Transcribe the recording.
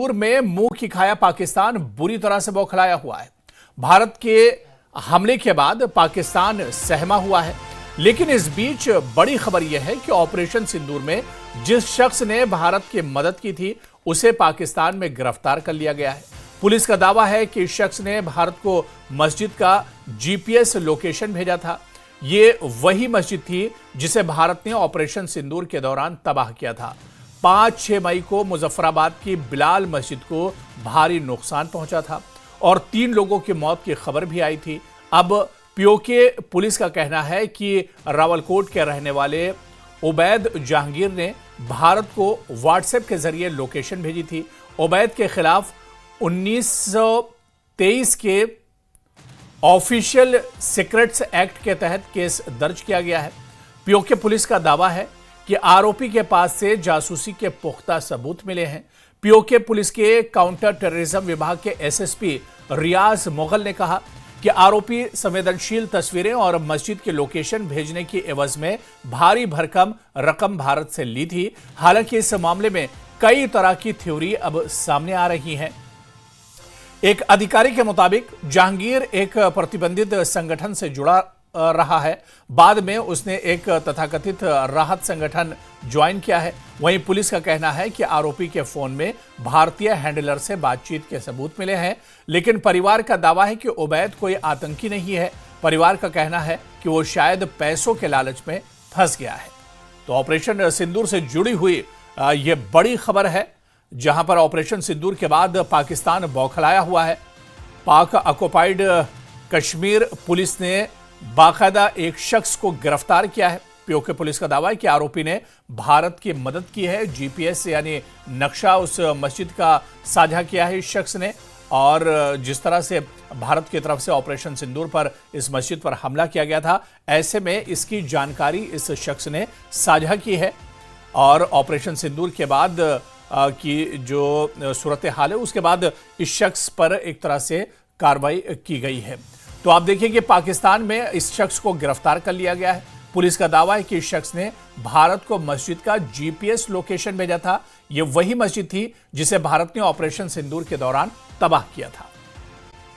सिंदूर में मुंह की खाया पाकिस्तान बुरी तरह से बौखलाया हुआ है। भारत के हमले के बाद पाकिस्तान सहमा हुआ है, लेकिन इस बीच बड़ी खबर यह है कि ऑपरेशन सिंदूर में जिस शख्स ने भारत की मदद की थी उसे पाकिस्तान में गिरफ्तार कर लिया गया है। पुलिस का दावा है कि इस शख्स ने भारत को मस्जिद का जीपीएस लोकेशन भेजा था। ये वही मस्जिद थी जिसे भारत ने ऑपरेशन सिंदूर के दौरान तबाह किया था। 5-6 मई को मुजफ्फराबाद की बिलाल मस्जिद को भारी नुकसान पहुंचा था और 3 लोगों की मौत की खबर भी आई थी। अब पीओके पुलिस का कहना है कि रावलकोट के रहने वाले उबैद जहांगीर ने भारत को व्हाट्सएप के जरिए लोकेशन भेजी थी। उबैद के खिलाफ 1923 के ऑफिशियल सीक्रेट्स एक्ट के तहत केस दर्ज किया गया है। पीओके पुलिस का दावा है कि आरोपी के पास से जासूसी के पुख्ता सबूत मिले हैं। पीओके पुलिस के काउंटर टेररिज्म विभाग के एसएसपी रियाज मुगल ने कहा कि आरोपी संवेदनशील तस्वीरें और मस्जिद के लोकेशन भेजने की एवज में भारी भरकम रकम भारत से ली थी। हालांकि इस मामले में कई तरह की थ्योरी अब सामने आ रही हैं। एक अधिकारी के मुताबिक जहांगीर एक प्रतिबंधित संगठन से जुड़ा रहा है। बाद में उसने एक तथाकथित राहत संगठन ज्वाइन किया है। वहीं पुलिस का कहना है कि आरोपी के फोन में भारतीय हैंडलर से बातचीत के सबूत मिले हैं, लेकिन परिवार का दावा है कि उबैद कोई आतंकी नहीं है। परिवार का कहना है कि वो शायद पैसों के लालच में फंस गया है। तो ऑपरेशन सिंदूर से जुड़ी हुई यह बड़ी खबर है, जहां पर ऑपरेशन सिंदूर के बाद पाकिस्तान बौखलाया हुआ है। पाक ऑक्युपाइड कश्मीर पुलिस ने बाकायदा एक शख्स को गिरफ्तार किया है। पीओके पुलिस का दावा है कि आरोपी ने भारत की मदद की है। जीपीएस यानी नक्शा उस मस्जिद का साझा किया है इस शख्स ने, और जिस तरह से भारत की तरफ से ऑपरेशन सिंदूर पर इस मस्जिद पर हमला किया गया था, ऐसे में इसकी जानकारी इस शख्स ने साझा की है। और ऑपरेशन सिंदूर के बाद की जो सूरत हाल है उसके बाद इस शख्स पर एक तरह से कार्रवाई की गई है। तो आप देखिए कि पाकिस्तान में इस शख्स को गिरफ्तार कर लिया गया है। पुलिस का दावा है कि इस शख्स ने भारत को मस्जिद का जीपीएस लोकेशन भेजा था। यह वही मस्जिद थी जिसे भारत ने ऑपरेशन सिंदूर के दौरान तबाह किया था।